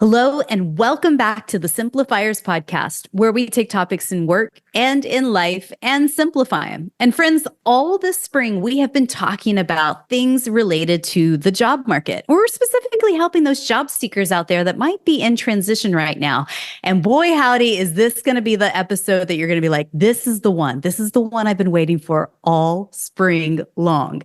Hello, and welcome back to the Simplifiers podcast, where we take topics in work and in life and simplify them. And friends, all this spring, we have been talking about things related to the job market. We're specifically helping those job seekers out there that might be in transition right now. And boy, howdy, is this going to be the episode that you're going to be like, this is the one. This is the one I've been waiting for all spring long.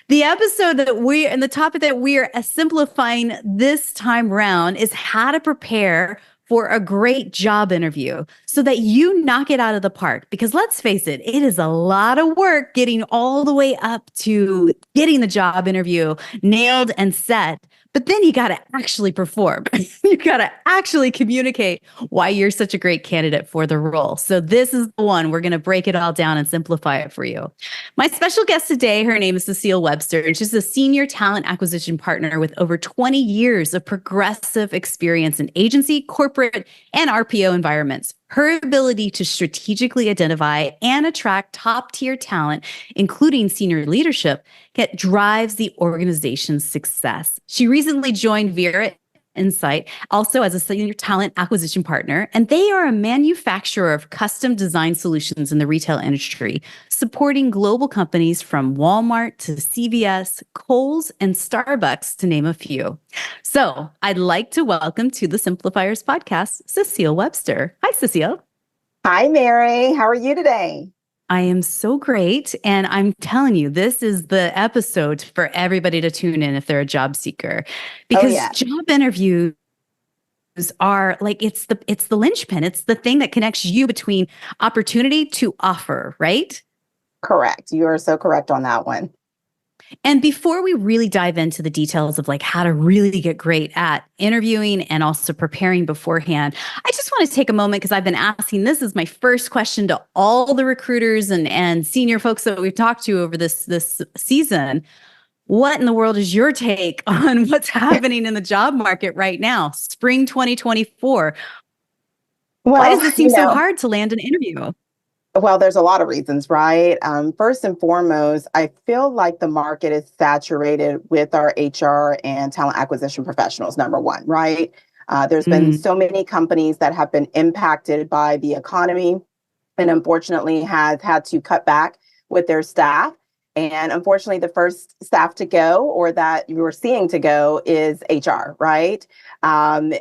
The episode and the topic that we are simplifying this time round is how to prepare for a great job interview so that you knock it out of the park. Because let's face it, it is a lot of work getting all the way up to getting the job interview nailed and set. But then you got to actually perform. You got to actually communicate why you're such a great candidate for the role. So this is the one. We're going to break it all down and simplify it for you. My special guest today, her name is Cecile Webster, and she's a senior talent acquisition partner with over 20 years of progressive experience in agency, corporate, and RPO environments. Her ability to strategically identify and attract top-tier talent, including senior leadership, drives the organization's success. She recently joined Vera Insight, also as a senior talent acquisition partner, and they are a manufacturer of custom design solutions in the retail industry, supporting global companies from Walmart to CVS, Kohl's, and Starbucks, to name a few. So I'd like to welcome to the Simplifiers podcast, Cecile Webster. Hi, Cecile. Hi, Mary. How are you today? I am so great. And I'm telling you, this is the episode for everybody to tune in if they're a job seeker, because job interviews are like, it's the linchpin. It's the thing that connects you between opportunity to offer, right? Correct. You are so correct on that one. And before we really dive into the details of like how to really get great at interviewing and also preparing beforehand, I just want to take a moment because I've been asking, this is my first question to all the recruiters and senior folks that we've talked to over this season. What in the world is your take on what's happening in the job market right now, spring 2024? Why does it seem so hard to land an interview? Well, there's a lot of reasons, right? First and foremost, I feel like the market is saturated with our HR and talent acquisition professionals, number one, right? There's been so many companies that have been impacted by the economy and unfortunately has had to cut back with their staff. And unfortunately, the first staff to go or that you're seeing to go is HR, right?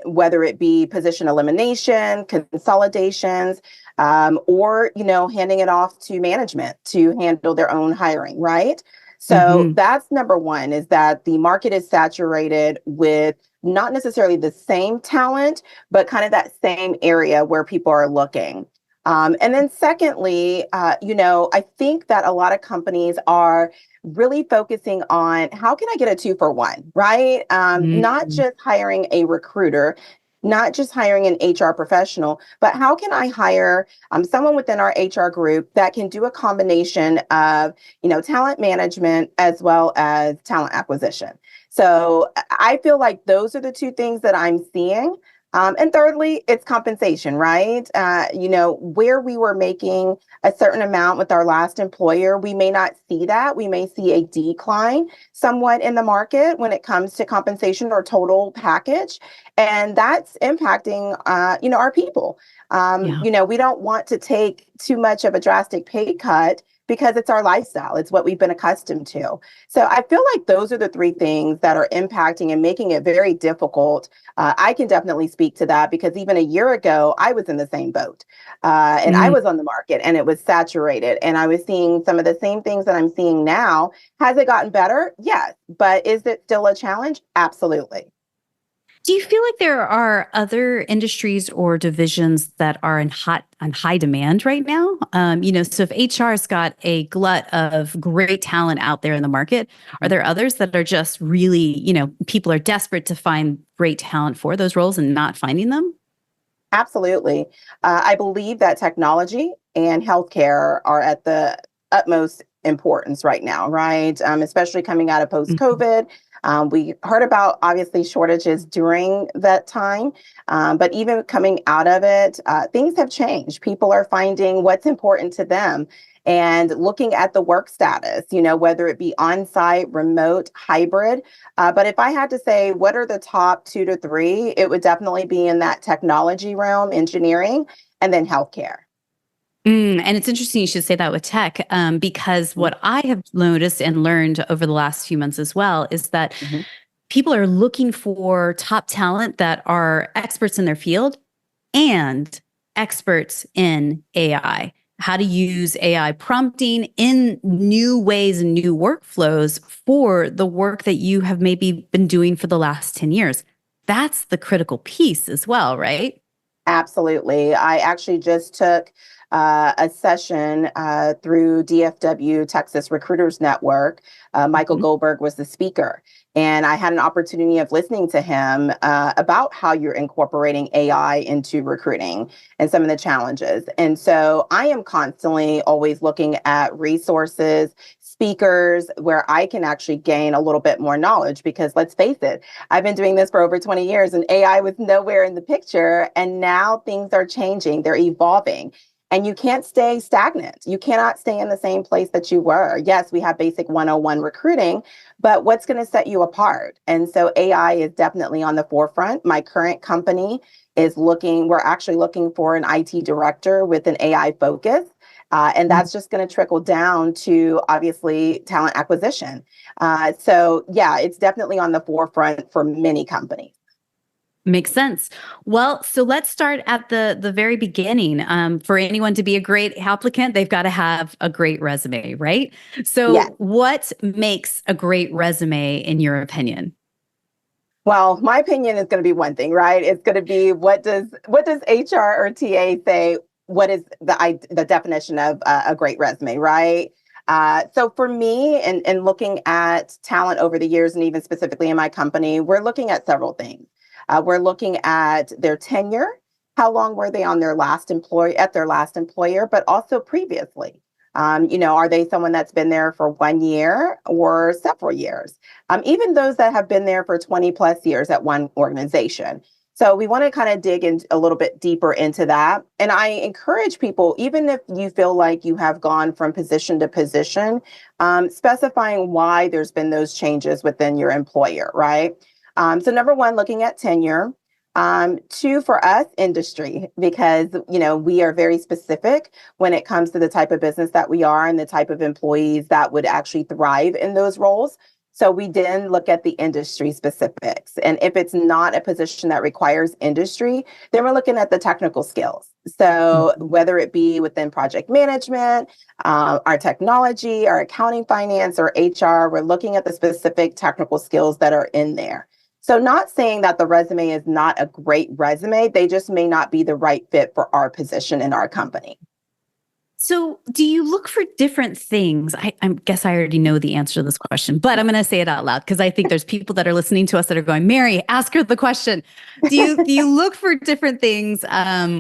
Whether it be position elimination, consolidations, or, handing it off to management to handle their own hiring, right? So that's number one, is that the market is saturated with not necessarily the same talent, but kind of that same area where people are looking. And then secondly, I think that a lot of companies are really focusing on how can I get a 2-for-1, right? Not just hiring a recruiter, not just hiring an HR professional, but how can I hire someone within our HR group that can do a combination of, talent management as well as talent acquisition. So I feel like those are the two things that I'm seeing. And thirdly, it's compensation, right? Where we were making a certain amount with our last employer, we may not see that. We may see a decline somewhat in the market when it comes to compensation or total package. And that's impacting, our people. We don't want to take too much of a drastic pay cut because it's our lifestyle. It's what we've been accustomed to. So I feel like those are the three things that are impacting and making it very difficult. I can definitely speak to that because even a year ago, I was in the same boat and I was on the market and it was saturated and I was seeing some of the same things that I'm seeing now. Has it gotten better? Yes. But is it still a challenge? Absolutely. Do you feel like there are other industries or divisions that are on high demand right now? So if HR's got a glut of great talent out there in the market, are there others that are just really, people are desperate to find great talent for those roles and not finding them? Absolutely. I believe that technology and healthcare are at the utmost importance right now, right? Especially coming out of post-COVID. We heard about, obviously, shortages during that time, but even coming out of it, things have changed. People are finding what's important to them. and looking at the work status, whether it be on-site, remote, hybrid. But if I had to say, what are the top 2 to 3, it would definitely be in that technology realm, engineering, and then healthcare. And it's interesting you should say that with tech, because what I have noticed and learned over the last few months as well is that Mm-hmm. people are looking for top talent that are experts in their field and experts in AI, how to use AI prompting in new ways and new workflows for the work that you have maybe been doing for the last 10 years. That's the critical piece as well, right? Absolutely. I actually just took a session through DFW, Texas Recruiters Network. Michael Goldberg was the speaker. And I had an opportunity of listening to him about how you're incorporating AI into recruiting and some of the challenges. And so I am constantly always looking at resources, speakers, where I can actually gain a little bit more knowledge, because let's face it, I've been doing this for over 20 years and AI was nowhere in the picture. And now things are changing, they're evolving. And you can't stay stagnant. You cannot stay in the same place that you were. Yes, we have basic 101 recruiting, but what's going to set you apart? And so AI is definitely on the forefront. My current company we're actually looking for an IT director with an AI focus. And that's just going to trickle down to obviously talent acquisition. So yeah, it's definitely on the forefront for many companies. Makes sense. Well, so let's start at the very beginning. For anyone to be a great applicant, they've got to have a great resume, right? So Yeah. what makes a great resume in your opinion? Well, my opinion is going to be one thing, right? It's going to be what does HR or TA say? What is the definition of a great resume, right? So for me, and looking at talent over the years, and even specifically in my company, we're looking at several things. We're looking at their tenure, how long were they on their last employer, but also previously. Are they someone that's been there for 1 year or several years? Even those that have been there for 20 plus years at one organization. So we want to kind of dig in a little bit deeper into that. And I encourage people, even if you feel like you have gone from position to position, specifying why there's been those changes within your employer, right? So number one, looking at tenure. 2, for us, industry, because, we are very specific when it comes to the type of business that we are and the type of employees that would actually thrive in those roles. So we then look at the industry specifics. And if it's not a position that requires industry, then we're looking at the technical skills. So whether it be within project management, our technology, our accounting, finance, or HR, we're looking at the specific technical skills that are in there. So not saying that the resume is not a great resume, they just may not be the right fit for our position in our company. So do you look for different things? I guess I already know the answer to this question, but I'm going to say it out loud because I think there's people that are listening to us that are going, Mary, ask her the question. Do you look for different things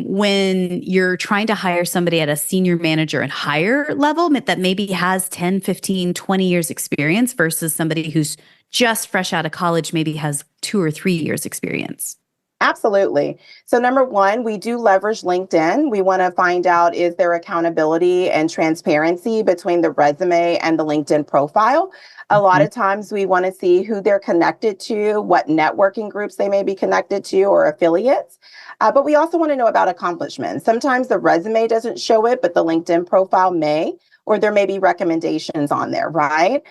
when you're trying to hire somebody at a senior manager and higher level that maybe has 10, 15, 20 years experience versus somebody who's just fresh out of college, maybe has 2 or 3 years experience? Absolutely. So number one, we do leverage LinkedIn. We want to find out, is there accountability and transparency between the resume and the LinkedIn profile? A lot of times we want to see who they're connected to, what networking groups they may be connected to or affiliates. But we also want to know about accomplishments. Sometimes the resume doesn't show it, but the LinkedIn profile may, or there may be recommendations on there, right?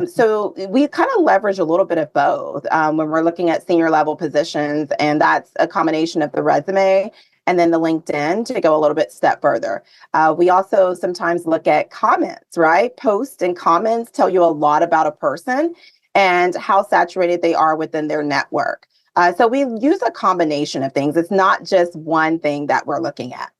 So we kind of leverage a little bit of both when we're looking at senior level positions, and that's a combination of the resume and then the LinkedIn to go a little bit step further. We also sometimes look at comments, right? Posts and comments tell you a lot about a person and how saturated they are within their network. So we use a combination of things. It's not just one thing that we're looking at.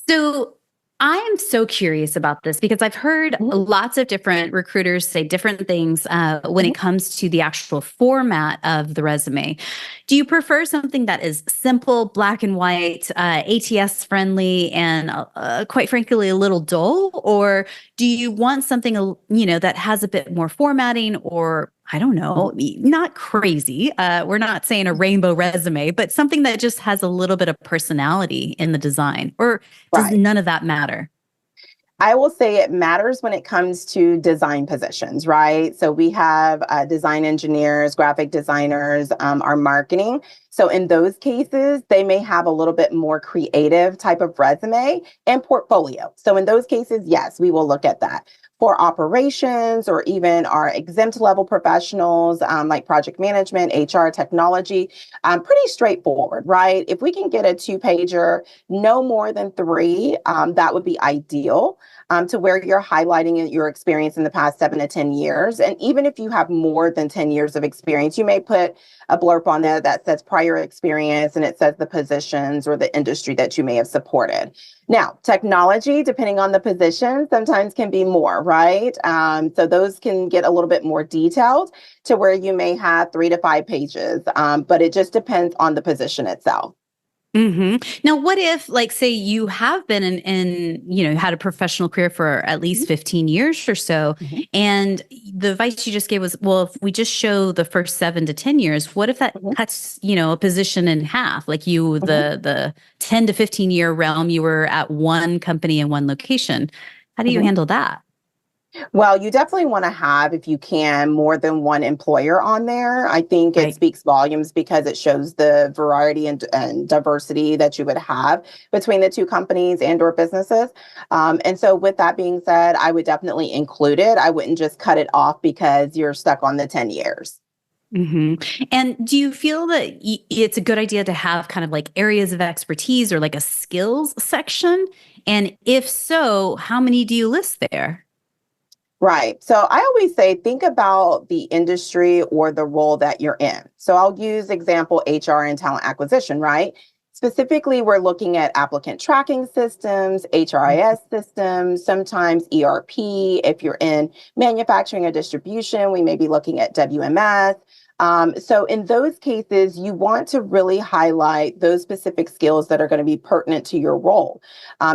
So I am so curious about this because I've heard lots of different recruiters say different things when it comes to the actual format of the resume. Do you prefer something that is simple, black and white, ATS friendly, and quite frankly, a little dull? Or do you want something, that has a bit more formatting, or I don't know, not crazy. We're not saying a rainbow resume, but something that just has a little bit of personality in the design, or does Right. none of that matter? I will say it matters when it comes to design positions, right? So we have design engineers, graphic designers, our marketing. So in those cases, they may have a little bit more creative type of resume and portfolio. So in those cases, yes, we will look at that. For operations or even our exempt level professionals like project management, HR, technology, pretty straightforward, right? If we can get a two-pager, no more than three, that would be ideal to where you're highlighting your experience in the past 7 to 10 years. And even if you have more than 10 years of experience, you may put a blurb on there that says prior experience and it says the positions or the industry that you may have supported. Now, technology, depending on the position, sometimes can be more, right? So those can get a little bit more detailed to where you may have 3 to 5 pages, but it just depends on the position itself. Now, what if, like, say you have been had a professional career for at least 15 years or so, Mhm. and the advice you just gave was, well, if we just show the first 7 to 10 years, what if that Mhm. cuts, a position in half? Like Mhm. the 10 to 15 year realm, you were at one company in one location. How do you Mhm. handle that? Well, you definitely want to have, if you can, more than one employer on there. I think it Right. speaks volumes because it shows the variety and diversity that you would have between the two companies and or businesses. And so with that being said, I would definitely include it. I wouldn't just cut it off because you're stuck on the 10 years. And do you feel that it's a good idea to have kind of like areas of expertise or like a skills section? And if so, how many do you list there? Right. So I always say, think about the industry or the role that you're in. So I'll use example HR and talent acquisition, right? Specifically, we're looking at applicant tracking systems, HRIS systems, sometimes ERP. If you're in manufacturing or distribution, we may be looking at WMS. So in those cases, you want to really highlight those specific skills that are going to be pertinent to your role.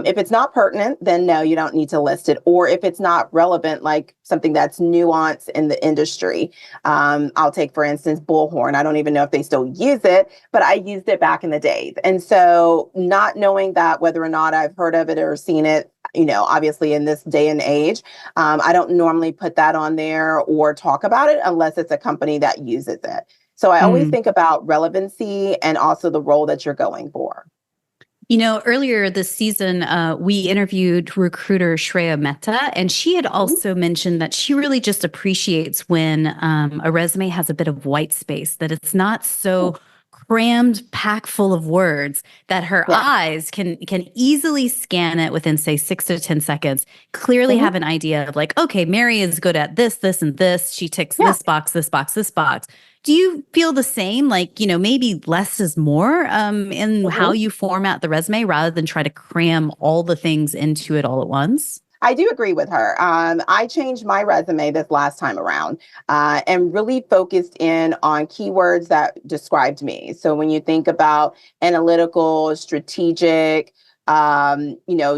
If it's not pertinent, then no, you don't need to list it. Or if it's not relevant, like something that's nuanced in the industry, I'll take, for instance, bullhorn. I don't even know if they still use it, but I used it back in the days. And so not knowing that whether or not I've heard of it or seen it, obviously in this day and age, I don't normally put that on there or talk about it unless it's a company that uses it. So I always think about relevancy and also the role that you're going for. Earlier this season, we interviewed recruiter Shreya Mehta, and she had also mentioned that she really just appreciates when a resume has a bit of white space, that it's not so crammed, packed full of words, that her Yeah. eyes can easily scan it within, say, 6 to 10 seconds, clearly Mhm. have an idea of like, okay, Mary is good at this, this, and this. She ticks Yeah. this box, this box, this box. Do you feel the same? Like, maybe less is more in how Mhm. you format the resume rather than try to cram all the things into it all at once? I do agree with her. I changed my resume this last time around and really focused in on keywords that described me. So when you think about analytical, strategic,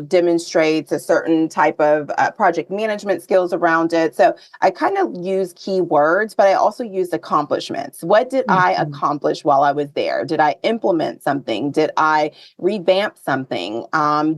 demonstrates a certain type of project management skills around it. So I kind of use keywords, but I also used accomplishments. What did I Mhm. accomplish while I was there? Did I implement something? Did I revamp something?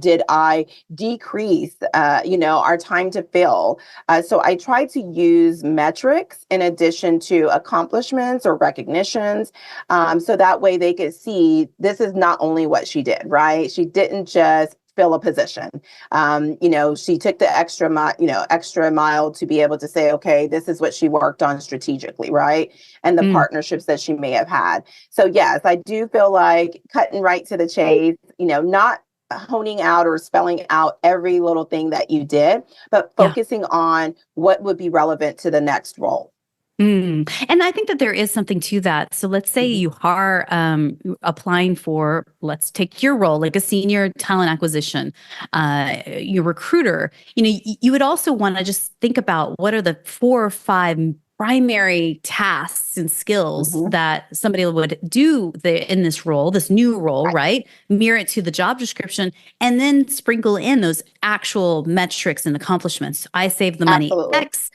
Did I decrease, our time to fill? So I try to use metrics in addition to accomplishments or recognitions, so that way they could see this is not only what she did, right? She didn't just fill a position. She took the extra mile to be able to say, okay, this is what she worked on strategically, right? And the Mm, partnerships that she may have had. So yes, I do feel like cutting right to the chase, not honing out or spelling out every little thing that you did, but yeah. focusing on what would be relevant to the next role. And I think that there is something to that. So let's say Mhm. you are applying for, let's take your role, like a senior talent acquisition, your recruiter. You would also want to just think about what are the 4 or 5 primary tasks and skills Mhm. that somebody would do in this role, this new role, Right. right? Mirror it to the job description, and then sprinkle in those actual metrics and accomplishments. I saved the money Absolutely. X.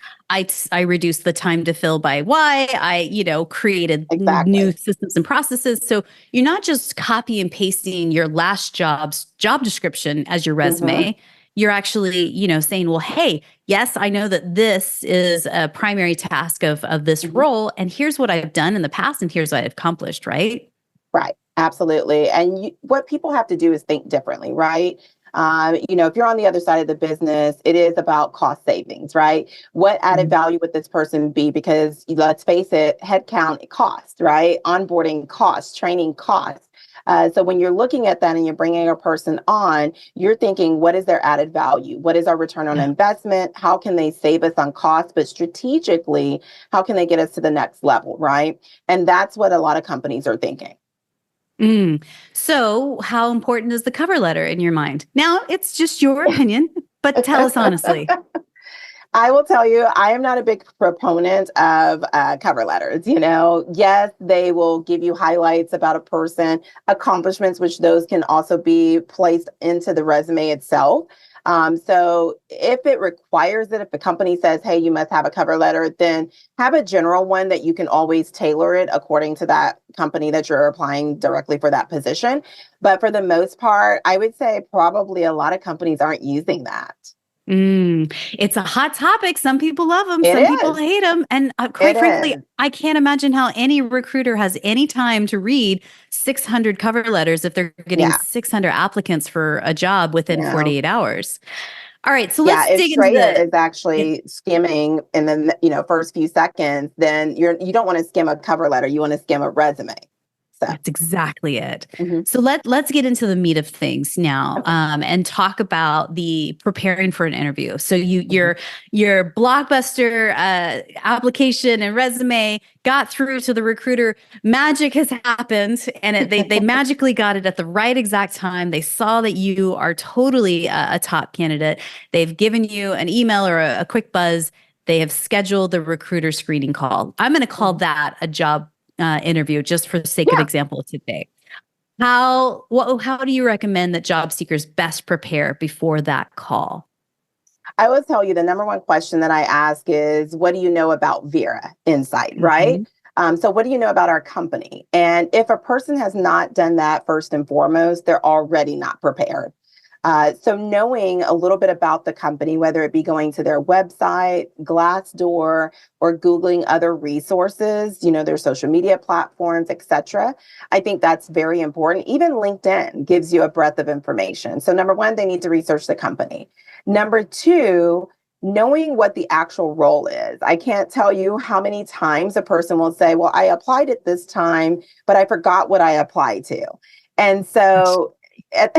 I reduced the time to fill by Y. I created new Exactly. systems and processes. So you're not just copy and pasting your last job's job description as your Mhm. resume. you're actually, saying, well, hey, yes, I know that this is a primary task of this role, and here's what I've done in the past, and here's what I've accomplished, right? Right. Absolutely. And what people have to do is think differently, right? If you're on the other side of the business, it is about cost savings, right? What added value would this person be? Because let's face it, headcount costs, right? Onboarding costs, training costs. So when you're looking at that and you're bringing a person on, you're thinking, what is their added value? What is our return on investment? How can they save us on costs? But strategically, how can they get us to the next level, right? And that's what a lot of companies are thinking. So how important is the cover letter in your mind? Now, it's just your opinion, but tell us honestly. I will tell you, I am not a big proponent of cover letters. Yes, they will give you highlights about a person, accomplishments, which those can also be placed into the resume itself. So if it requires it, if the company says, hey, you must have a cover letter, then have a general one that you can always tailor it according to that company that you're applying directly for that position. But for the most part, I would say probably a lot of companies aren't using that. It's a hot topic. Some people love them. It Some people is. hate them. And quite It frankly, is. I can't imagine how any recruiter has any time to read 600 cover letters if they're getting Yeah. 600 applicants for a job within Yeah. 48 hours. All right. So Yeah, let's if dig into Straya is actually skimming in the first few seconds, then you don't want to skim a cover letter. You want to skim a resume. So that's exactly it. So let's get into the meat of things now, and talk about the preparing for an interview. So your blockbuster application and resume got through to the recruiter. Magic has happened, and they magically got it at the right exact time. They saw that you are totally a top candidate. They've given you an email or a quick buzz. They have scheduled the recruiter screening call. I'm going to call that a job interview, just for the sake of example today. How do you recommend that job seekers best prepare before that call? I will tell you the number one question that I ask is, what do you know about Vera Insight, right? So what do you know about our company? And if a person has not done that first and foremost, they're already not prepared. So knowing a little bit about the company, whether it be going to their website, Glassdoor, or Googling other resources, their social media platforms, etc. I think that's very important. Even LinkedIn gives you a breadth of information. So number one, they need to research the company. Number two, knowing what the actual role is. I can't tell you how many times a person will say, well, I applied at this time, but I forgot what I applied to. And so at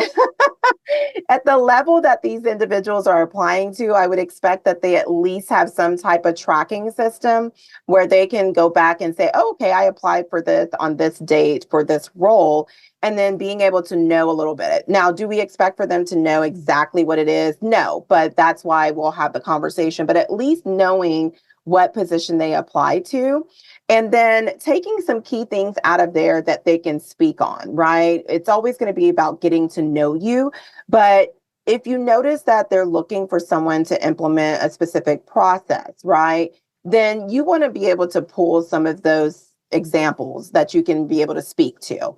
the level that these individuals are applying to, I would expect that they at least have some type of tracking system where they can go back and say, oh, okay, I applied for this on this date for this role, and then being able to know a little bit. Now, do we expect for them to know exactly what it is? No, but that's why we'll have the conversation, but at least knowing what position they apply to. And then taking some key things out of there that they can speak on, right? It's always going to be about getting to know you. But if you notice that they're looking for someone to implement a specific process, right? Then you want to be able to pull some of those examples that you can be able to speak to.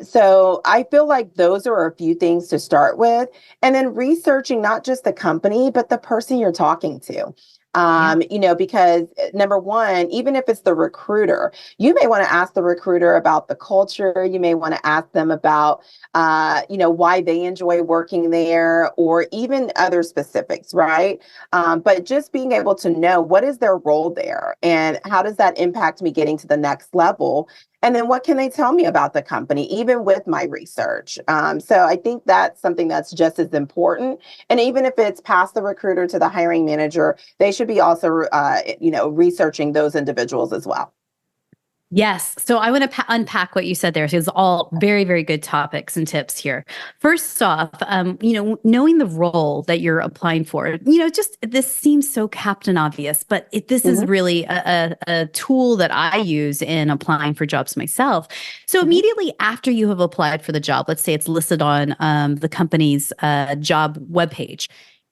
So I feel like those are a few things to start with. And then researching not just the company, but the person you're talking to. Because number one, even if it's the recruiter, you may want to ask the recruiter about the culture. You may want to ask them about, why they enjoy working there, or even other specifics, right? But just being able to know what is their role there and how does that impact me getting to the next level? And then what can they tell me about the company, even with my research? So I think that's something that's just as important. And even if it's past the recruiter to the hiring manager, they should be also, researching those individuals as well. Yes. So I want to unpack what you said there. It's all very, very good topics and tips here. First off, knowing the role that you're applying for, just this seems so captain obvious, but this is really a tool that I use in applying for jobs myself. So immediately after you have applied for the job, let's say it's listed on the company's job webpage.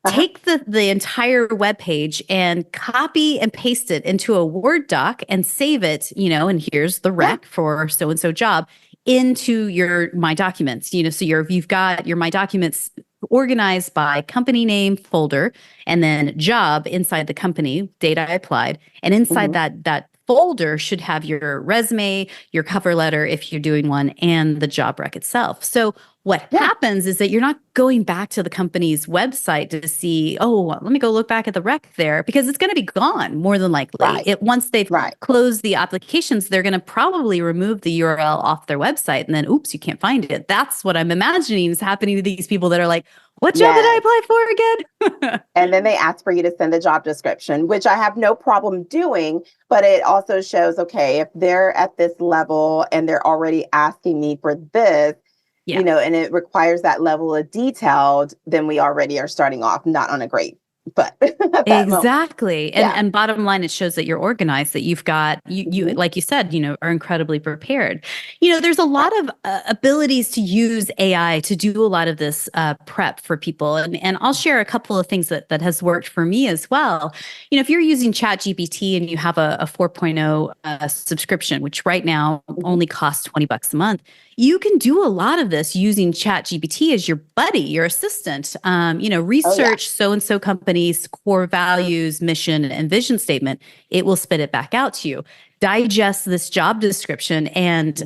Take the entire webpage and copy and paste it into a Word doc and save it, and here's the rec for so-and-so job into your My Documents, so you've got your My Documents organized by company name folder and then job inside the company, date I applied. And inside that folder should have your resume, your cover letter, if you're doing one, and the job rec itself. So what happens is that you're not going back to the company's website to see, oh, let me go look back at the rec there, because it's going to be gone more than likely. Once they've closed the applications, they're going to probably remove the URL off their website, and then, oops, you can't find it. That's what I'm imagining is happening to these people that are like, what job did I apply for again? And then they ask for you to send the job description, which I have no problem doing, but it also shows, okay, if they're at this level and they're already asking me for this, you know, and it requires that level of detailed, then we already are starting off not on a great foot. Exactly. And bottom line, it shows that you're organized, that you've got, you like you said, you know, are incredibly prepared. You know, there's a lot of abilities to use AI to do a lot of this prep for people. And I'll share a couple of things that has worked for me as well. You know, if you're using ChatGPT and you have a 4.0 subscription, which right now only costs $20 a month, you can do a lot of this using ChatGPT as your buddy, your assistant. You know, research so-and-so company's core values, mission, and vision statement. It will spit it back out to you. Digest this job description and,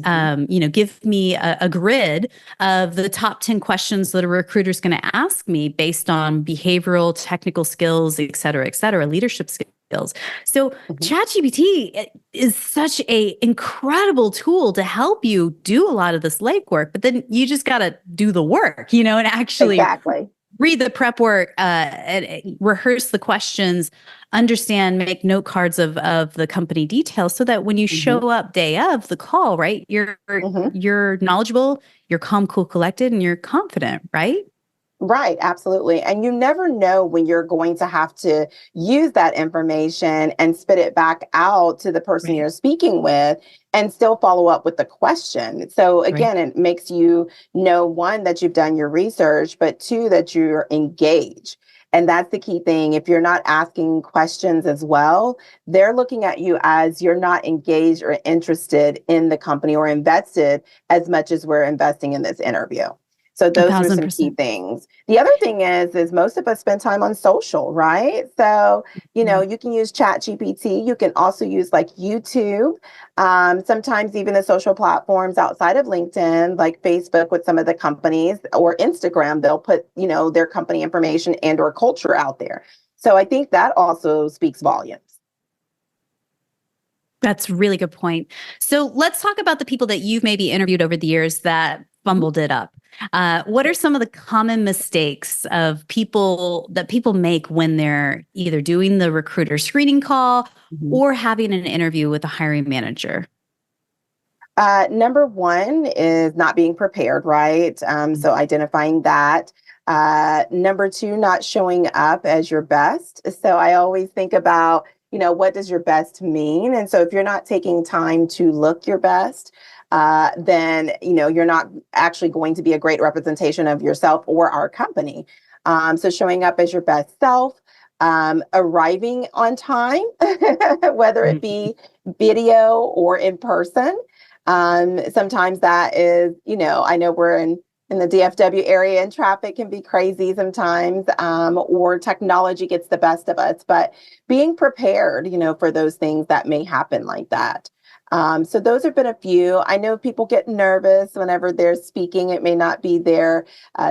you know, give me a grid of the top 10 questions that a recruiter is going to ask me based on behavioral, technical skills, et cetera, leadership skills. So ChatGPT is such a incredible tool to help you do a lot of this legwork, but then you just got to do the work, you know, and actually read the prep work, and rehearse the questions, understand, make note cards of the company details, so that when you show up day of the call, right, you're knowledgeable, you're calm, cool, collected, and you're confident, right? Right, absolutely. And you never know when you're going to have to use that information and spit it back out to the person you're speaking with and still follow up with the question. So again, it makes you know, one, that you've done your research, but two, that you're engaged. And that's the key thing. If you're not asking questions as well, they're looking at you as you're not engaged or interested in the company or invested as much as we're investing in this interview. So those are some key things. The other thing is most of us spend time on social, right? So, you know, you can use ChatGPT. You can also use like YouTube. Sometimes even the social platforms outside of LinkedIn, like Facebook with some of the companies, or Instagram, they'll put, you know, their company information and or culture out there. So I think that also speaks volumes. That's a really good point. So let's talk about the people that you've maybe interviewed over the years that fumbled it up. What are some of the common mistakes of people make when they're either doing the recruiter screening call or having an interview with a hiring manager? Number one is not being prepared, right? So identifying that. Number two, not showing up as your best. So I always think about, you know, what does your best mean? And so if you're not taking time to look your best, then, you know, you're not actually going to be a great representation of yourself or our company. So showing up as your best self, arriving on time, whether it be video or in person. Sometimes that is, you know, I know we're in the DFW area and traffic can be crazy sometimes, or technology gets the best of us, but being prepared, you know, for those things that may happen like that. So those have been a few. I know people get nervous whenever they're speaking. It may not be their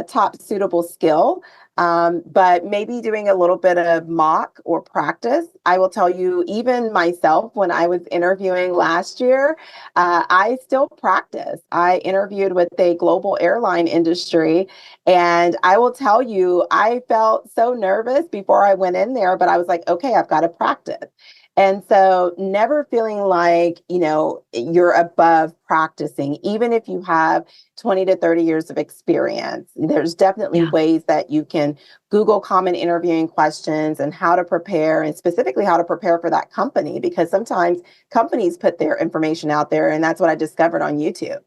top suitable skill, but maybe doing a little bit of mock or practice. I will tell you, even myself, when I was interviewing last year, I still practice. I interviewed with a global airline industry, and I will tell you, I felt so nervous before I went in there, but I was like, okay, I've got to practice. And so never feeling like, you know, you're above practicing, even if you have 20 to 30 years of experience. There's definitely ways that you can Google common interviewing questions and how to prepare, and specifically how to prepare for that company, because sometimes companies put their information out there, and that's what I discovered on YouTube.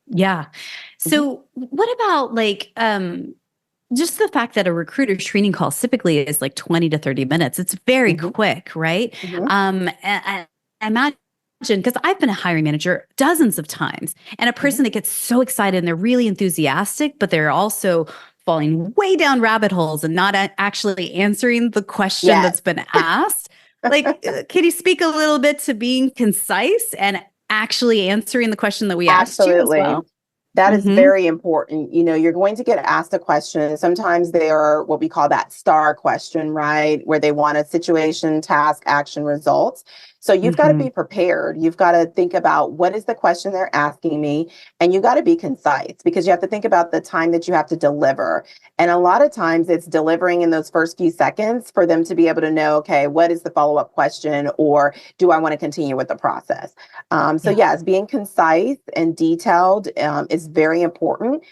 Yeah. So what about like, just the fact that a recruiter screening call typically is like 20 to 30 minutes. It's very quick, right? I imagine, because I've been a hiring manager dozens of times, and a person that gets so excited and they're really enthusiastic, but they're also falling way down rabbit holes and not actually answering the question Yes. that's been asked. Like, can you speak a little bit to being concise and actually answering the question that we asked you as Absolutely. well? That is Mm-hmm. very important. You're going to get asked a question. Sometimes they are what we call that STAR question, right? Where they want a situation, task, action, results. So you've got to Mm-hmm. be prepared. You've got to think about what is the question they're asking me, and you got to be concise because you have to think about the time that you have to deliver. And a lot of times it's delivering in those first few seconds for them to be able to know, okay, what is the follow-up question, or do I want to continue with the process? So Yeah. yes, being concise and detailed is very important.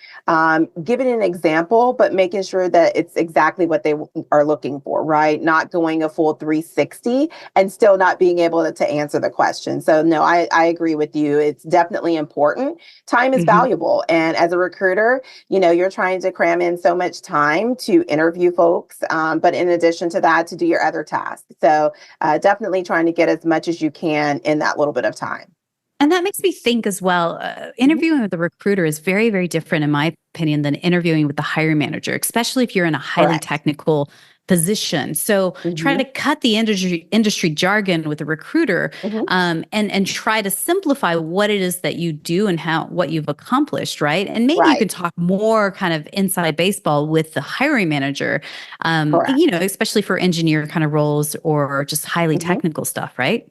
Giving an example, but making sure that it's exactly what they are looking for, right? Not going a full 360 and still not being able to answer the question. So no, I agree with you. It's definitely important. Time is Mm-hmm. valuable. And as a recruiter, you're trying to cram in so much time to interview folks, but in addition to that, to do your other tasks. So definitely trying to get as much as you can in that little bit of time. And that makes me think as well, Mhm. interviewing with a recruiter is very, very different, in my opinion, than interviewing with the hiring manager, especially if you're in a highly Correct. technical position. So try Hmm. to cut the industry jargon with a recruiter, Hmm. and try to simplify what it is that you do and what you've accomplished, right? And maybe you Right. can talk more kind of inside baseball with the hiring manager, Correct. especially for engineer kind of roles or just highly Hmm. technical stuff, right?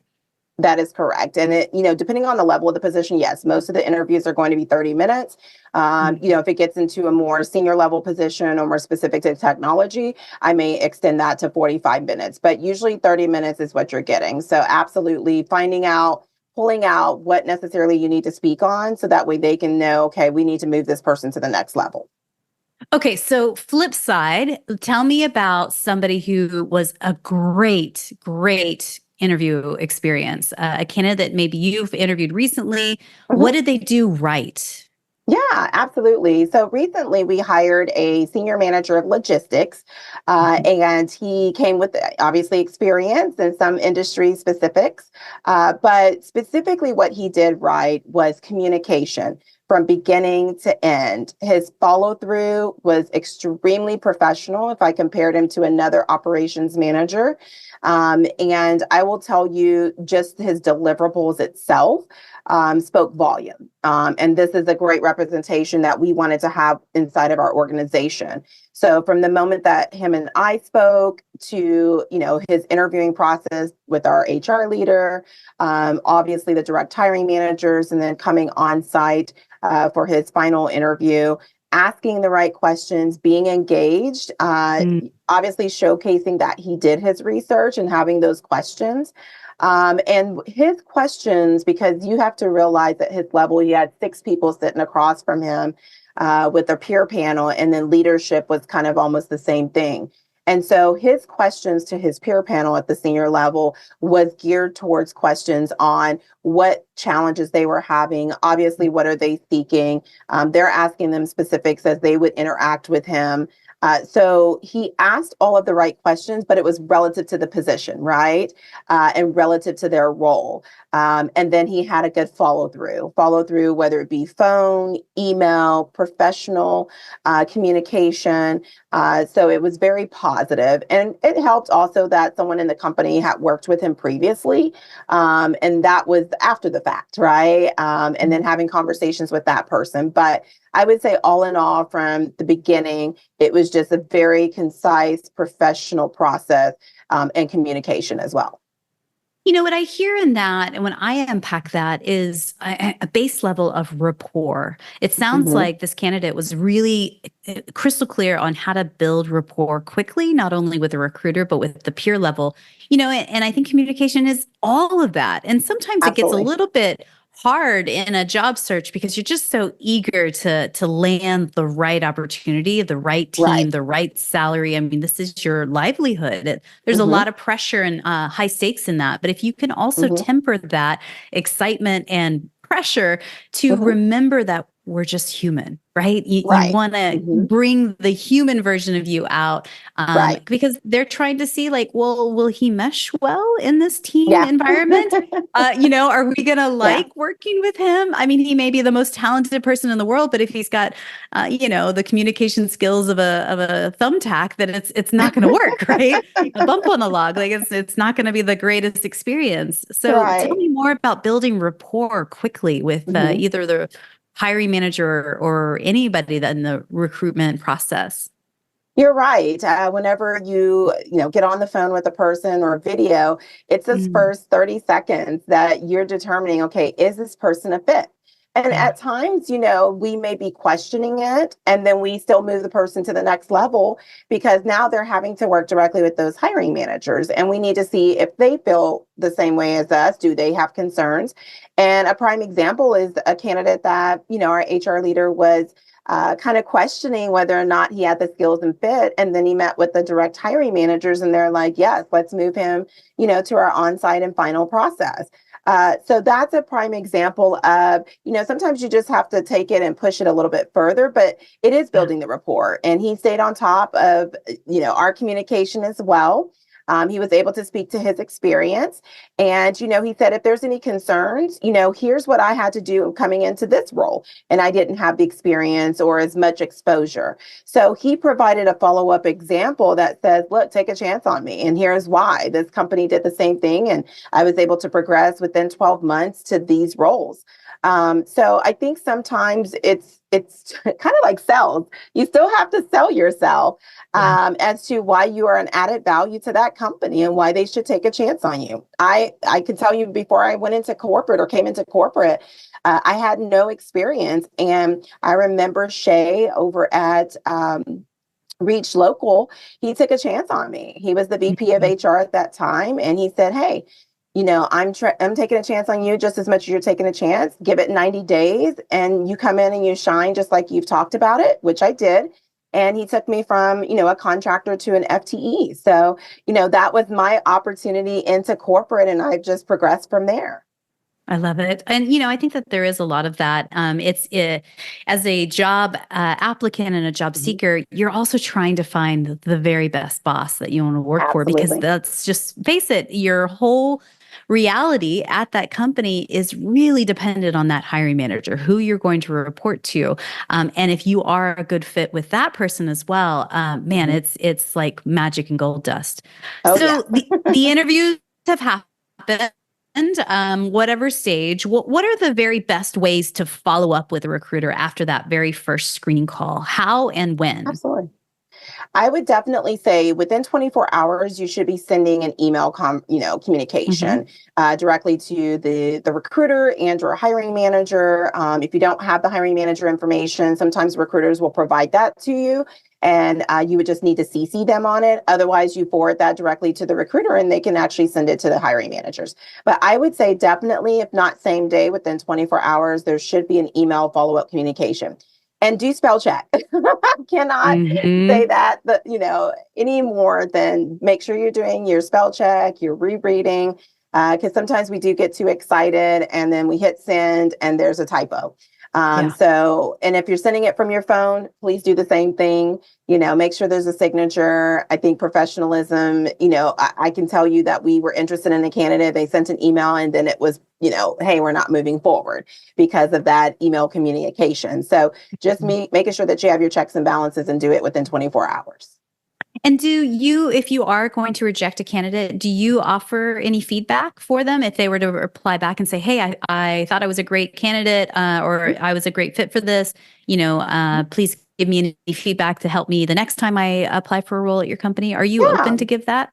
That is correct. And depending on the level of the position, yes, most of the interviews are going to be 30 minutes. If it gets into a more senior level position or more specific to technology, I may extend that to 45 minutes, but usually 30 minutes is what you're getting. So absolutely pulling out what necessarily you need to speak on so that way they can know, okay, we need to move this person to the next level. Okay, so flip side, tell me about somebody who was a great, great interview experience, a candidate that maybe you've interviewed recently. What did they do right? Yeah, absolutely. So recently we hired a senior manager of logistics, and he came with obviously experience and some industry specifics. But specifically, what he did right was communication from beginning to end. His follow through was extremely professional if I compared him to another operations manager. And I will tell you, just his deliverables itself spoke volume. And this is a great representation that we wanted to have inside of our organization. So from the moment that him and I spoke to, his interviewing process with our HR leader, obviously the direct hiring managers, and then coming on site for his final interview, asking the right questions, being engaged, Mm, obviously showcasing that he did his research and having those questions. And his questions, because you have to realize at his level, he had 6 people sitting across from him with a peer panel, and then leadership was kind of almost the same thing. And so his questions to his peer panel at the senior level was geared towards questions on what challenges they were having. Obviously, what are they seeking? They're asking them specifics as they would interact with him. So he asked all of the right questions, but it was relative to the position, right? And relative to their role. And then he had a good follow through, whether it be phone, email, professional communication. So it was very positive. And it helped also that someone in the company had worked with him previously. And that was after the fact, right? And then having conversations with that person. But I would say, all in all, from the beginning, it was just a very concise, professional process and communication as well. What I hear in that, and when I unpack that, is a base level of rapport. It sounds Hmm. like this candidate was really crystal clear on how to build rapport quickly, not only with the recruiter, but with the peer level. And I think communication is all of that. And sometimes it gets a Absolutely. little bit hard in a job search because you're just so eager to land the right opportunity, the right Right. team, the right salary. I mean, this is your livelihood. There's a Hmm. lot of pressure and high stakes in that. But if you can also Hmm. temper that excitement and pressure to Hmm. remember that we're just human, right? You Right. want to Hmm. bring the human version of you out, Right. because they're trying to see like, well, will he mesh well in this team Yeah. environment? Are we going to Yeah. like working with him? I mean, he may be the most talented person in the world, but if he's got, the communication skills of a thumbtack, then it's not going to work, right? A bump on the log, like it's not going to be the greatest experience. So tell Right. me more about building rapport quickly with Hmm. either the hiring manager or anybody that in the recruitment process. You're right. Whenever you get on the phone with a person or video, it's this Mm, first 30 seconds that you're determining, okay, is this person a fit? And yeah. at times, we may be questioning it, and then we still move the person to the next level because now they're having to work directly with those hiring managers. And we need to see if they feel the same way as us. Do they have concerns? And a prime example is a candidate that, our HR leader was kind of questioning whether or not he had the skills and fit. And then he met with the direct hiring managers, and they're like, yes, let's move him, to our on-site and final process. So that's a prime example of, sometimes you just have to take it and push it a little bit further, but it is Yeah. building the rapport. And he stayed on top of, our communication as well. He was able to speak to his experience. And, he said, if there's any concerns, here's what I had to do coming into this role. And I didn't have the experience or as much exposure. So he provided a follow up example that says, look, take a chance on me. And here's why. This company did the same thing. And I was able to progress within 12 months to these roles. So I think sometimes it's kind of like sales. You still have to sell yourself Yeah. as to why you are an added value to that company and why they should take a chance on you. I can tell you before I went into corporate or came into corporate, I had no experience. And I remember Shay over at Reach Local, he took a chance on me. He was the VP of Mhm. HR at that time. And he said, hey, I'm taking a chance on you just as much as you're taking a chance. Give it 90 days and you come in and you shine just like you've talked about it, which I did. And he took me from, a contractor to an FTE. So, that was my opportunity into corporate, and I've just progressed from there. I love it. And, I think that there is a lot of that. As a job applicant and a job Mhm. seeker, you're also trying to find the very best boss that you want to work for, because Absolutely. that's just, face it, your whole reality at that company is really dependent on that hiring manager, who you're going to report to. And if you are a good fit with that person as well, man, Mhm. it's like magic and gold dust. Oh, yeah. So the interviews have happened. And whatever stage, what are the very best ways to follow up with a recruiter after that very first screening call? How and when? Absolutely. I would definitely say within 24 hours, you should be sending an email, Hmm. communication directly to the recruiter and or hiring manager. If you don't have the hiring manager information, sometimes recruiters will provide that to you, and you would just need to CC them on it. Otherwise, you forward that directly to the recruiter, and they can actually send it to the hiring managers. But I would say definitely, if not same day, within 24 hours, there should be an email follow-up communication. And do spell check. I cannot say Hmm. that, but any more than make sure you're doing your spell check, you're rereading, because sometimes we do get too excited and then we hit send and there's a typo. Yeah. So, and if you're sending it from your phone, please do the same thing. Make sure there's a signature. I think professionalism, I can tell you that we were interested in a candidate. They sent an email and then it was, hey, we're not moving forward because of that email communication. So just making sure that you have your checks and balances and do it within 24 hours. And do you, if you are going to reject a candidate, do you offer any feedback for them if they were to reply back and say, hey, I thought I was a great candidate, or I was a great fit for this, please give me any feedback to help me the next time I apply for a role at your company? Are you Yeah. open to give that?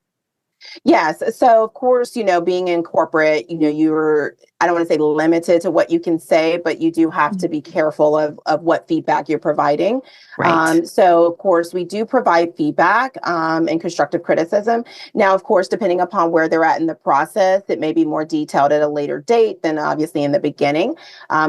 Yes. So, of course, being in corporate, I don't want to say limited to what you can say, but you do have to be careful of what feedback you're providing. Right. So, of course, we do provide feedback and constructive criticism. Now, of course, depending upon where they're at in the process, it may be more detailed at a later date than obviously in the beginning.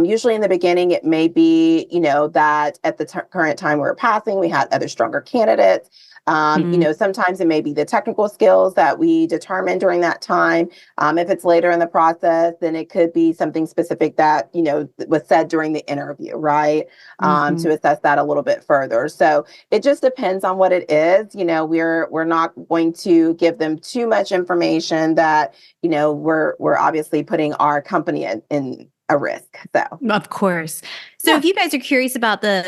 Usually in the beginning, it may be, that at the current time we're passing, we had other stronger candidates. Mm. Sometimes it may be the technical skills that we determine during that time. If it's later in the process, then it could could be something specific that, was said during the interview, right? To assess that a little bit further. So it just depends on what it is. We're not going to give them too much information that, we're obviously putting our company in a risk. So, of course. So if you guys are curious about the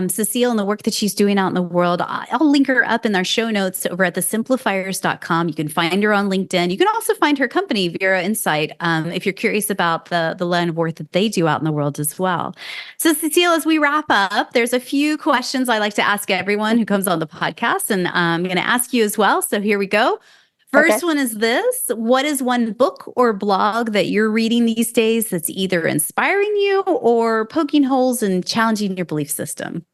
Cecile and the work that she's doing out in the world, I'll link her up in our show notes over at thesimplifiers.com. You can find her on LinkedIn. You can also find her company, Vera Insight, if you're curious about the line of work that they do out in the world as well. So Cecile, as we wrap up, there's a few questions I like to ask everyone who comes on the podcast, and I'm going to ask you as well. So here we go. First one is this. What is one book or blog that you're reading these days that's either inspiring you or poking holes and challenging your belief system?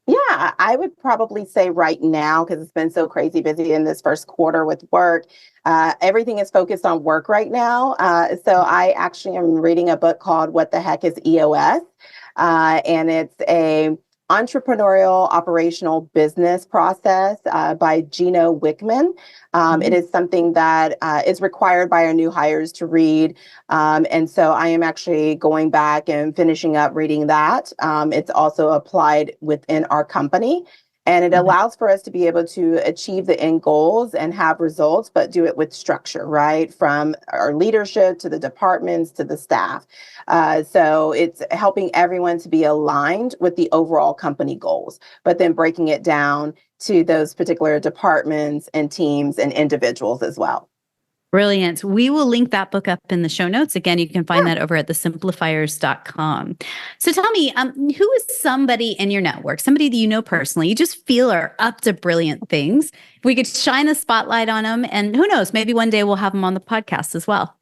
Yeah, I would probably say right now, because it's been so crazy busy in this first quarter with work, everything is focused on work right now. So I actually am reading a book called What the Heck is EOS? And it's a entrepreneurial operational business process by Gino Wickman. It is something that is required by our new hires to read. And so I am actually going back and finishing up reading that. It's also applied within our company. And it allows for us to be able to achieve the end goals and have results, but do it with structure, right? From our leadership to the departments to the staff. So it's helping everyone to be aligned with the overall company goals, but then breaking it down to those particular departments and teams and individuals as well. Brilliant. We will link that book up in the show notes. Again, you can find that over at thesimplifiers.com. So tell me, who is somebody in your network, somebody that you know personally, you just feel are up to brilliant things? If we could shine a spotlight on them, and who knows, maybe one day we'll have them on the podcast as well.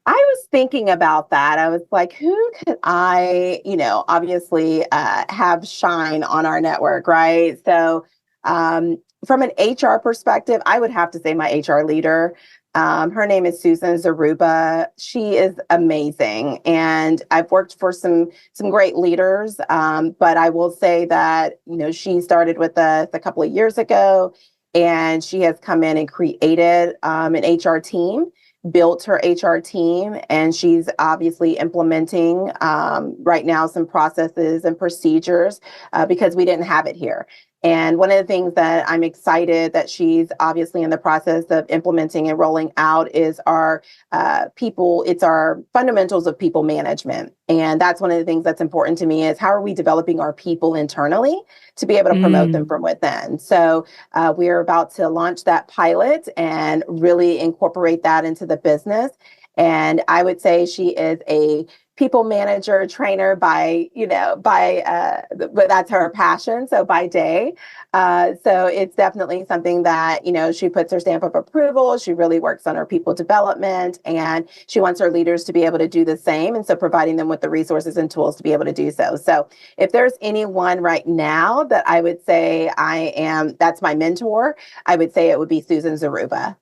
I was thinking about that. I was like, who could I, obviously have shine on our network, right? So from an HR perspective, I would have to say my HR leader. Her name is Susan Zaruba. She is amazing. And I've worked for some great leaders. But I will say that, she started with us a couple of years ago, and she has come in and created an HR team, built her HR team, and she's obviously implementing right now some processes and procedures because we didn't have it here. And one of the things that I'm excited that she's obviously in the process of implementing and rolling out is our it's our fundamentals of people management. And that's one of the things that's important to me is how are we developing our people internally to be able to promote them from within. So we are about to launch that pilot and really incorporate that into the business. And I would say she is a people manager, trainer but that's her passion. So by day. So it's definitely something that, she puts her stamp of approval. She really works on her people development, and she wants her leaders to be able to do the same. And so providing them with the resources and tools to be able to do so. So if there's anyone right now that I would say that's my mentor, I would say it would be Susan Zaruba.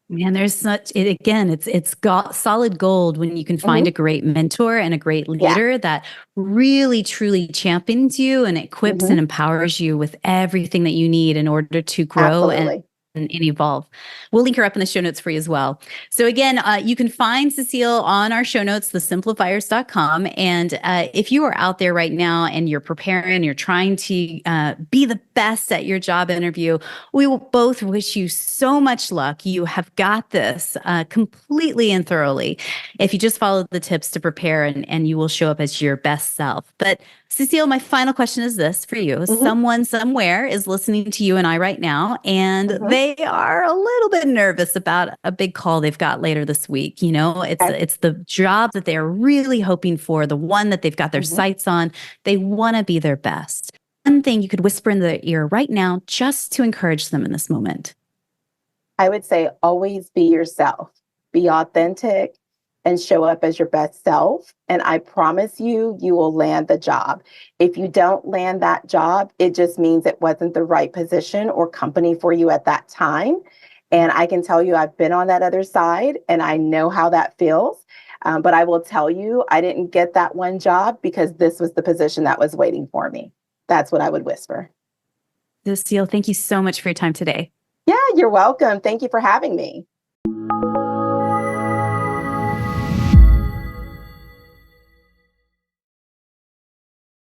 Man, it's got solid gold when you can find a great mentor and a great leader that really truly champions you and equips and empowers you with everything that you need in order to grow and evolve. We'll link her up in the show notes for you as well. So again, you can find Cecile on our show notes, thesimplifiers.com. And if you are out there right now and you're preparing, you're trying to be the best at your job interview, we will both wish you so much luck. You have got this completely and thoroughly if you just follow the tips to prepare, and you will show up as your best self. But Cecile, my final question is this for you. Someone somewhere is listening to you and I right now, and they are a little bit nervous about a big call they've got later this week. It's the job that they're really hoping for, the one that they've got their sights on. They want to be their best. One thing you could whisper in their ear right now just to encourage them in this moment. I would say always be yourself, be authentic, and show up as your best self. And I promise you, you will land the job. If you don't land that job, it just means it wasn't the right position or company for you at that time. And I can tell you, I've been on that other side and I know how that feels. But I will tell you, I didn't get that one job because this was the position that was waiting for me. That's what I would whisper. Cecile, thank you so much for your time today. Yeah, you're welcome. Thank you for having me.